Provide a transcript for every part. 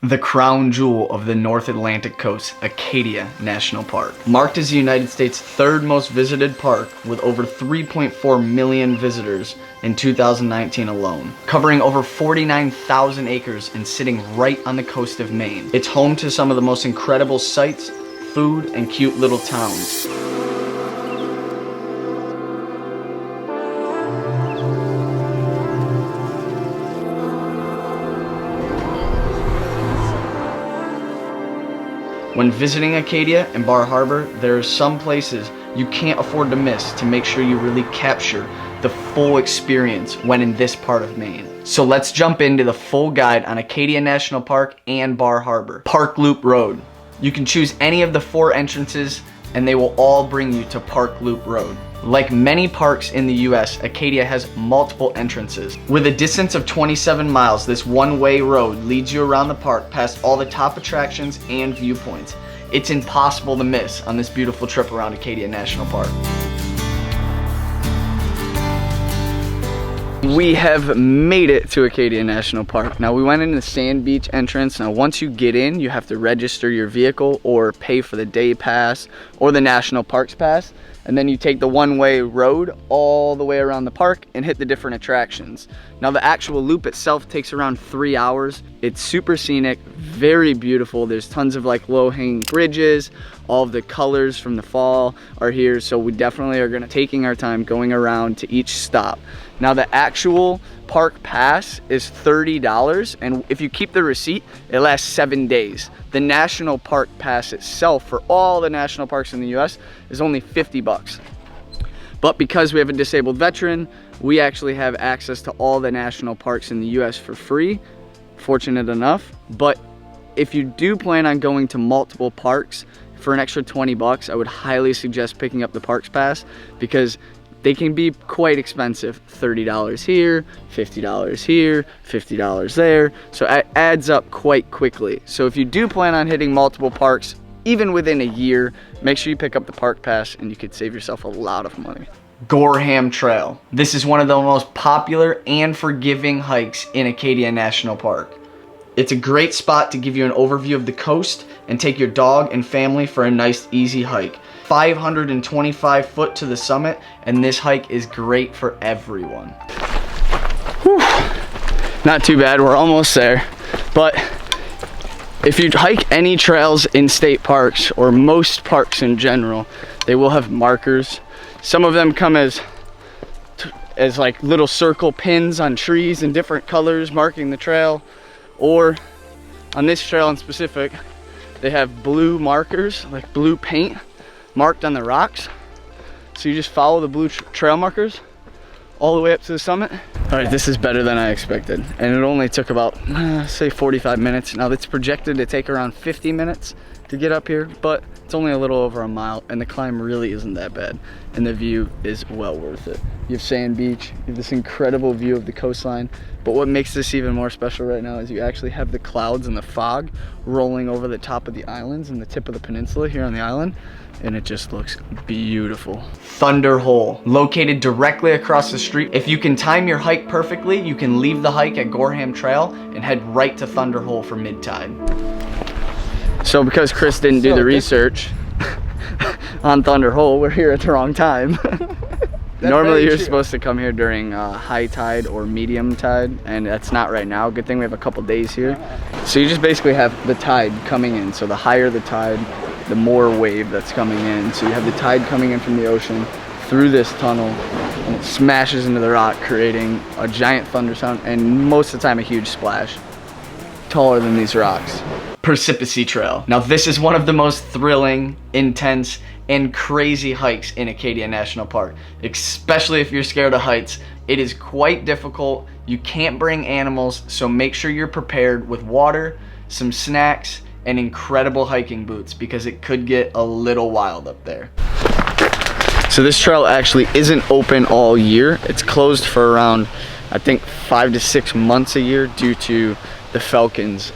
The crown jewel of the North Atlantic coast, Acadia National Park. Marked as the United States' third most visited park with over 3.4 million visitors in 2019 alone. Covering over 49,000 acres and sitting right on the coast of Maine. It's home to some of the most incredible sights, food, and cute little towns. When visiting Acadia and Bar Harbor, there are some places you can't afford to miss to make sure you really capture the full experience when in this part of Maine. So let's jump into the full guide on Acadia National Park and Bar Harbor. Park Loop Road. You can choose any of the 4 entrances and they will all bring you to Park Loop Road. Like many parks in the US, Acadia has multiple entrances. With a distance of 27 miles, this one-way road leads you around the park past all the top attractions and viewpoints. It's impossible to miss on this beautiful trip around Acadia National Park. We have made it to Acadia National Park. Now we went in the Sand Beach entrance. Now once you get in, you have to register your vehicle or pay for the day pass or the National Parks Pass. And then you take the one-way road all the way around the park and hit the different attractions. Now the actual loop itself takes around 3 hours. It's super scenic, very beautiful. There's tons of like low-hanging bridges. All of the colors from the fall are here. So we definitely are gonna taking our time going around to each stop. Now the actual park pass is $30, and if you keep the receipt, it lasts 7 days. The National Park Pass itself for all the national parks in the US is only 50 bucks. But because we have a disabled veteran, we actually have access to all the national parks in the US for free, fortunate enough. But if you do plan on going to multiple parks for an extra 20 bucks, I would highly suggest picking up the Parks Pass because they can be quite expensive. $30 here, $50 here, $50 there. So it adds up quite quickly. So if you do plan on hitting multiple parks, even within a year, make sure you pick up the Park Pass and you could save yourself a lot of money. Gorham Trail. This is one of the most popular and forgiving hikes in Acadia National Park. It's a great spot to give you an overview of the coast and take your dog and family for a nice, easy hike. 525 foot to the summit, and this hike is great for everyone. Whew. Not too bad, we're almost there. But if you hike any trails in state parks, or most parks in general, they will have markers. Some of them come as like little circle pins on trees in different colors marking the trail. Or on this trail in specific, they have blue markers, like blue paint, marked on the rocks. So you just follow the blue trail markers all the way up to the summit. All right, this is better than I expected. And it only took about, say 45 minutes. Now it's projected to take around 50 minutes to get up here, but it's only a little over a mile and the climb really isn't that bad. And the view is well worth it. You have Sand Beach, you have this incredible view of the coastline. But what makes this even more special right now is you actually have the clouds and the fog rolling over the top of the islands and the tip of the peninsula here on the island. And it just looks beautiful. Thunder Hole, located directly across the street. If you can time your hike perfectly, you can leave the hike at Gorham Trail and head right to Thunder Hole for mid-tide. So because Chris didn't do the research on Thunder Hole, we're here at the wrong time. Normally you're supposed to come here during high tide or medium tide, and that's not right now. Good thing we have a couple days here. So you just basically have the tide coming in. So the higher the tide, the more wave that's coming in. So you have the tide coming in from the ocean through this tunnel, and it smashes into the rock, creating a giant thunder sound, and most of the time a huge splash, taller than these rocks. Precipice Trail. Now this is one of the most thrilling, intense, and crazy hikes in Acadia National Park, especially if you're scared of heights. It is quite difficult. You can't bring animals, so make sure you're prepared with water, some snacks, and incredible hiking boots because it could get a little wild up there. So this trail actually isn't open all year. It's closed for around, I think, 5 to 6 months a year due to the falcons.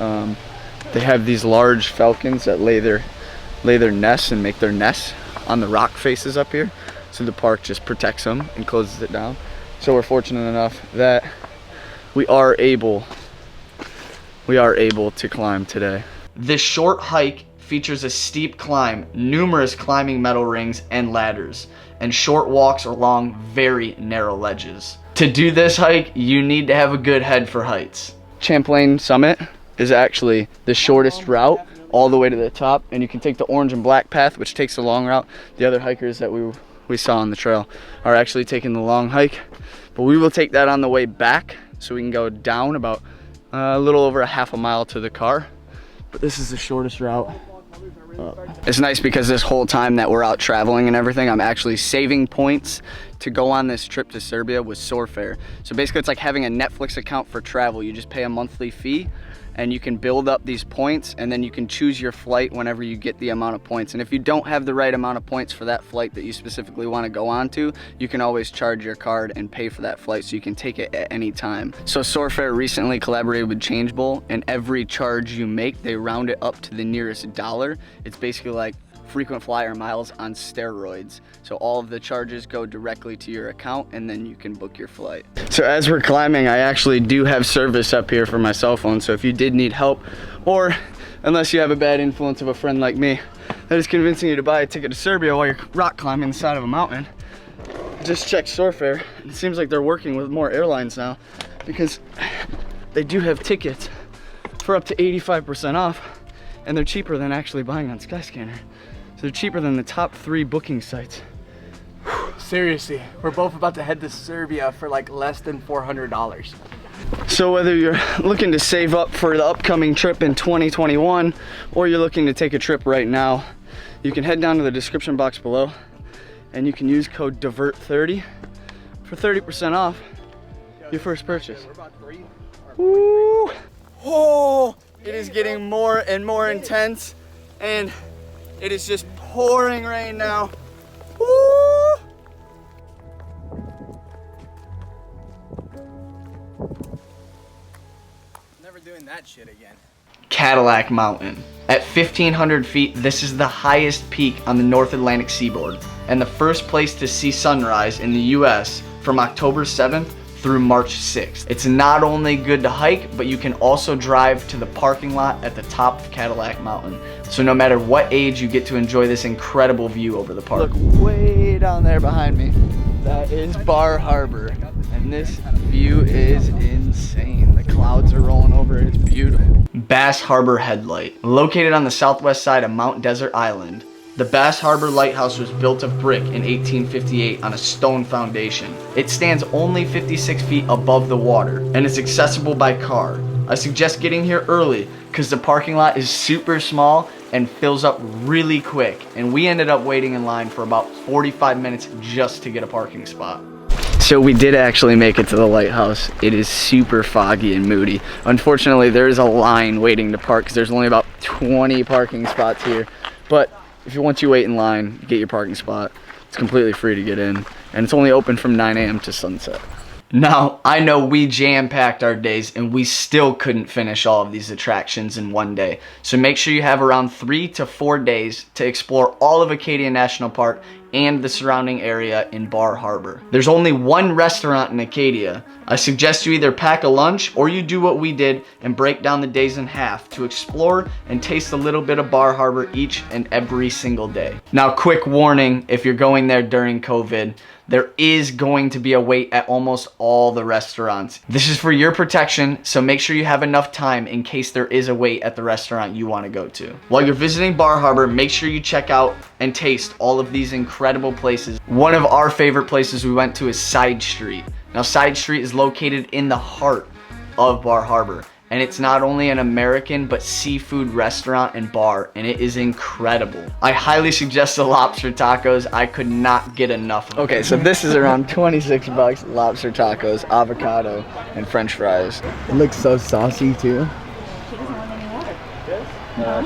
They have these large falcons that lay their nests and make their nests on the rock faces up here. So the park just protects them and closes it down. So we're fortunate enough that we are able we are able to climb today. This short hike features a steep climb, numerous climbing metal rings and ladders, and short walks along very narrow ledges. To do this hike, you need to have a good head for heights. Champlain Summit is actually the shortest route all the way to the top, and you can take the orange and black path, which takes the long route. The other hikers that we saw on the trail are actually taking the long hike, but we will take that on the way back, so we can go down about a little over a half a mile to the car. But this is the shortest route. It's nice because this whole time that we're out traveling and everything, I'm actually saving points to go on this trip to Serbia with Sorfare. So basically it's like having a Netflix account for travel. You just pay a monthly fee and you can build up these points, and then you can choose your flight whenever you get the amount of points. And if you don't have the right amount of points for that flight that you specifically want to go on to, you can always charge your card and pay for that flight, so you can take it at any time. So Sorfare recently collaborated with Changeable, and every charge you make, they round it up to the nearest dollar. It's basically like frequent flyer miles on steroids. So all of the charges go directly to your account, and then you can book your flight. So as we're climbing, I actually do have service up here for my cell phone. So if you did need help, or unless you have a bad influence of a friend like me that is convincing you to buy a ticket to Serbia while you're rock climbing the side of a mountain, just check Sorfare. It seems like they're working with more airlines now, because they do have tickets for up to 85% off, and they're cheaper than actually buying on Skyscanner. So they're cheaper than the top 3 booking sites. Seriously, we're both about to head to Serbia for like less than $400. So whether you're looking to save up for the upcoming trip in 2021, or you're looking to take a trip right now, you can head down to the description box below, and you can use code DIVERT30 for 30% off your first purchase. Woo! Oh, it is getting more and more intense, and it is just pouring rain now. Woo! Never doing that shit again. Cadillac Mountain. At 1,500 feet, this is the highest peak on the North Atlantic seaboard, and the first place to see sunrise in the US from October 7th through March 6th. It's not only good to hike, but you can also drive to the parking lot at the top of Cadillac Mountain. So no matter what age, you get to enjoy this incredible view over the park. Look way down there behind me. That is Bar Harbor, and this view is insane. The clouds are rolling over it, it's beautiful. Bass Harbor Headlight. Located on the southwest side of Mount Desert Island, the Bass Harbor Lighthouse was built of brick in 1858 on a stone foundation. It stands only 56 feet above the water and is accessible by car. I suggest getting here early because the parking lot is super small and fills up really quick, and we ended up waiting in line for about 45 minutes just to get a parking spot. So we did actually make it to the lighthouse. It is super foggy and moody. Unfortunately, there is a line waiting to park because there's only about 20 parking spots here. But once you wait in line, you get your parking spot. It's completely free to get in, and it's only open from 9 a.m. to sunset. Now, I know we jam-packed our days and we still couldn't finish all of these attractions in one day. So make sure you have around 3 to 4 days to explore all of Acadia National Park and the surrounding area in Bar Harbor. There's only one restaurant in Acadia. I suggest you either pack a lunch or you do what we did and break down the days in half to explore and taste a little bit of Bar Harbor each and every single day. Now, quick warning, if you're going there during COVID, there is going to be a wait at almost all the restaurants. This is for your protection, so make sure you have enough time in case there is a wait at the restaurant you want to go to. While you're visiting Bar Harbor, make sure you check out and taste all of these incredible places. One of our favorite places we went to is Side Street. Now, Side Street is located in the heart of Bar Harbor, and it's not only an American but seafood restaurant and bar, and it is incredible. I highly suggest the lobster tacos. I could not get enough of them. Okay, so this is around 26 bucks, lobster tacos, avocado, and french fries. It looks so saucy too.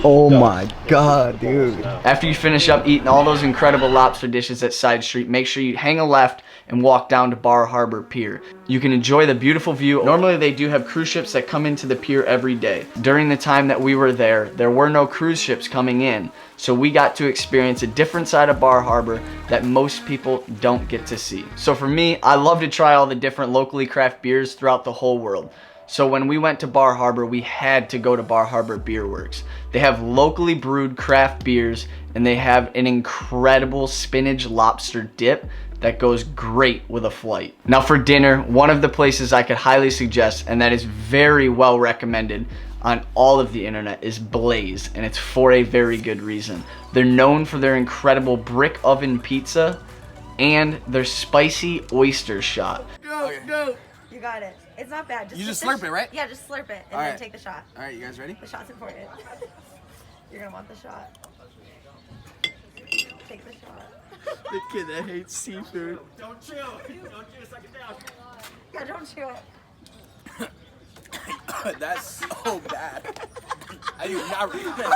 Oh my god, dude. After you finish up eating all those incredible lobster dishes at Side Street, make sure you hang a left and walk down to Bar Harbor Pier. You can enjoy the beautiful view. Normally they do have cruise ships that come into the pier every day. During the time that we were there were no cruise ships coming in, so we got to experience a different side of Bar Harbor that most people don't get to see. So for me, I love to try all the different locally craft beers throughout the whole world. So when we went to Bar Harbor, we had to go to Bar Harbor Beer Works. They have locally brewed craft beers, and they have an incredible spinach lobster dip that goes great with a flight. Now for dinner, one of the places I could highly suggest, and that is very well recommended on all of the internet, is Blaze, and it's for a very good reason. They're known for their incredible brick oven pizza and their spicy oyster shot. Go. You got it. It's not bad. You just slurp it, right? Yeah, just slurp it and All then right. take the shot. All right, you guys ready? The shot's important. You're gonna want the shot. Take the shot. The kid that hates seafood. Don't chew. Don't chew. Suck it down. Yeah, don't chew it. That's so bad. I do not read that.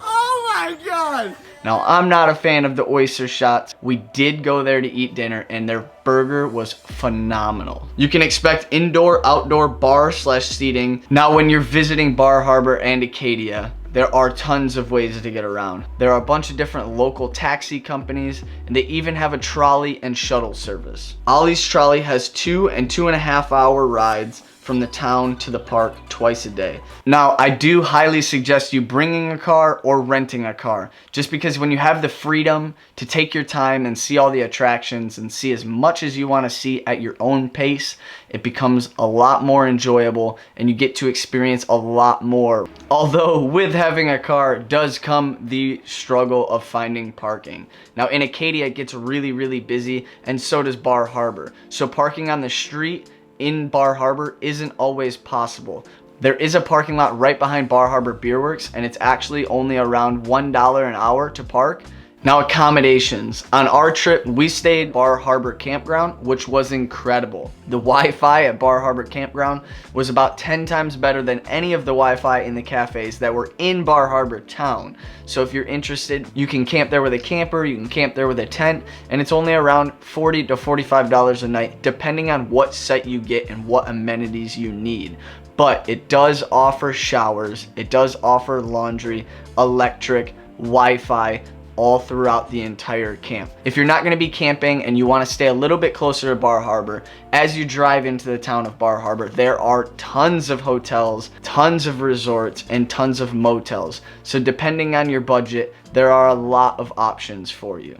Oh my god! Now, I'm not a fan of the oyster shots. We did go there to eat dinner, and their burger was phenomenal. You can expect indoor, outdoor bar/seating. Now, when you're visiting Bar Harbor and Acadia, there are tons of ways to get around. There are a bunch of different local taxi companies, and they even have a trolley and shuttle service. Ollie's Trolley has 2 and 2.5 hour rides from the town to the park twice a day. Now, I do highly suggest you bringing a car or renting a car, just because when you have the freedom to take your time and see all the attractions and see as much as you want to see at your own pace, it becomes a lot more enjoyable and you get to experience a lot more. Although with having a car does come the struggle of finding parking. Now in Acadia it gets really busy, and so does Bar Harbor. So parking on the street in Bar Harbor isn't always possible. There is a parking lot right behind Bar Harbor Beer Works, and it's actually only around $1 an hour to park. Now accommodations. On our trip, we stayed Bar Harbor Campground, which was incredible. The Wi-Fi at Bar Harbor Campground was about 10 times better than any of the Wi-Fi in the cafes that were in Bar Harbor town. So if you're interested, you can camp there with a camper, you can camp there with a tent, and it's only around $40 to $45 a night, depending on what site you get and what amenities you need. But it does offer showers, it does offer laundry, electric, Wi-Fi, all throughout the entire camp. If you're not going to be camping and you want to stay a little bit closer to Bar Harbor, as you drive into the town of Bar Harbor, there are tons of hotels, tons of resorts, and tons of motels. So depending on your budget, there are a lot of options for you.